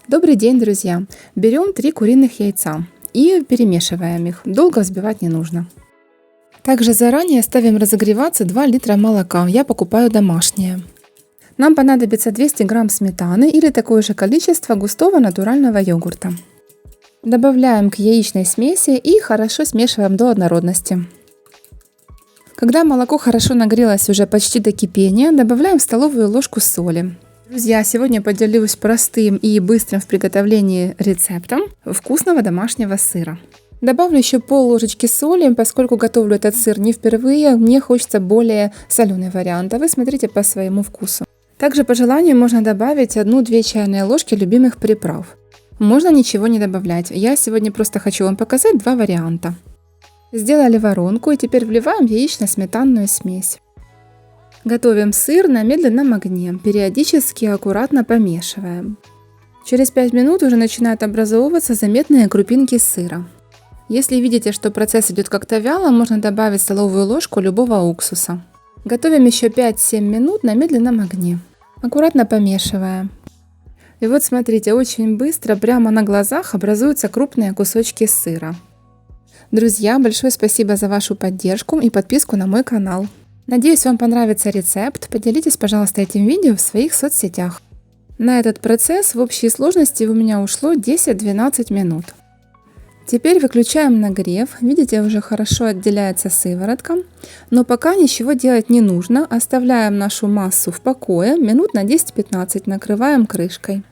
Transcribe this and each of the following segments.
Добрый день, друзья! Берем 3 куриных яйца и перемешиваем их. Долго взбивать не нужно. Также заранее ставим разогреваться 2 литра молока. Я покупаю домашнее. Нам понадобится 200 грамм сметаны или такое же количество густого натурального йогурта. Добавляем к яичной смеси и хорошо смешиваем до однородности. Когда молоко хорошо нагрелось уже почти до кипения, добавляем столовую ложку соли. Друзья, сегодня поделюсь простым и быстрым в приготовлении рецептом вкусного домашнего сыра. Добавлю еще пол-ложечки соли, поскольку готовлю этот сыр не впервые, мне хочется более соленый вариант, а вы смотрите по своему вкусу. Также по желанию можно добавить 1-2 чайные ложки любимых приправ. Можно ничего не добавлять, я сегодня просто хочу вам показать 2 варианта. Сделали воронку и теперь вливаем яично-сметанную смесь. Готовим сыр на медленном огне, периодически аккуратно помешиваем. Через 5 минут уже начинают образовываться заметные крупинки сыра. Если видите, что процесс идет как-то вяло, можно добавить столовую ложку любого уксуса. Готовим еще 5-7 минут на медленном огне. Аккуратно помешиваем. И вот смотрите, очень быстро, прямо на глазах образуются крупные кусочки сыра. Друзья, большое спасибо за вашу поддержку и подписку на мой канал. Надеюсь, вам понравится рецепт. Поделитесь, пожалуйста, этим видео в своих соцсетях. На этот процесс в общей сложности у меня ушло 10-12 минут. Теперь выключаем нагрев. Видите, уже хорошо отделяется сыворотка. Но пока ничего делать не нужно. Оставляем нашу массу в покое. Минут на 10-15 накрываем крышкой.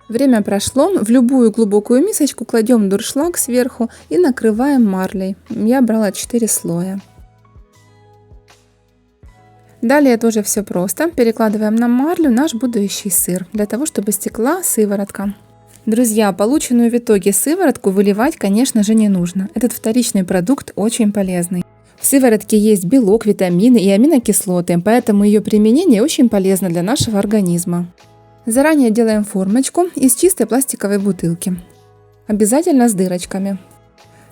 Время прошло. В любую глубокую мисочку кладем дуршлаг сверху и накрываем марлей. Я брала 4 слоя. Далее тоже все просто. Перекладываем на марлю наш будущий сыр, для того, чтобы стекла сыворотка. Друзья, полученную в итоге сыворотку выливать, конечно же, не нужно. Этот вторичный продукт очень полезный. В сыворотке есть белок, витамины и аминокислоты, поэтому ее применение очень полезно для нашего организма. Заранее делаем формочку из чистой пластиковой бутылки. Обязательно с дырочками.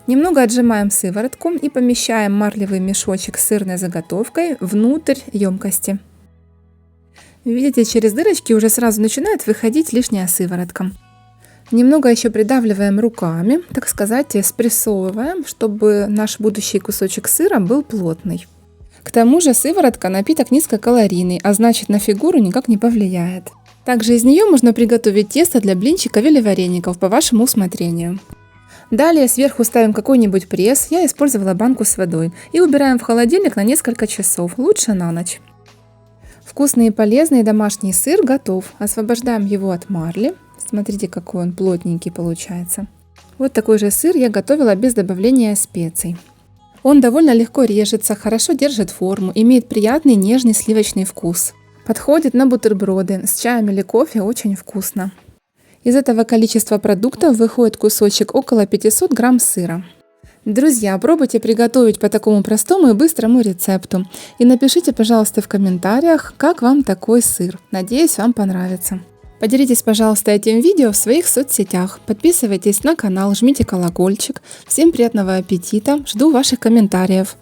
Немного отжимаем сыворотку и помещаем марлевый мешочек с сырной заготовкой внутрь емкости. Видите, через дырочки уже сразу начинает выходить лишняя сыворотка. Немного еще придавливаем руками, так сказать, спрессовываем, чтобы наш будущий кусочек сыра был плотный. К тому же сыворотка напиток низкокалорийный, а значит на фигуру никак не повлияет. Также из нее можно приготовить тесто для блинчиков или вареников по вашему усмотрению. Далее сверху ставим какой-нибудь пресс, я использовала банку с водой, и убираем в холодильник на несколько часов, лучше на ночь. Вкусный и полезный домашний сыр готов. Освобождаем его от марли. Смотрите, какой он плотненький получается. Вот такой же сыр я готовила без добавления специй. Он довольно легко режется, хорошо держит форму, имеет приятный нежный сливочный вкус. Подходит на бутерброды, с чаем или кофе очень вкусно. Из этого количества продуктов выходит кусочек около 500 грамм сыра. Друзья, пробуйте приготовить по такому простому и быстрому рецепту. И напишите, пожалуйста, в комментариях, как вам такой сыр. Надеюсь, вам понравится. Поделитесь, пожалуйста, этим видео в своих соцсетях. Подписывайтесь на канал, жмите колокольчик. Всем приятного аппетита. Жду ваших комментариев.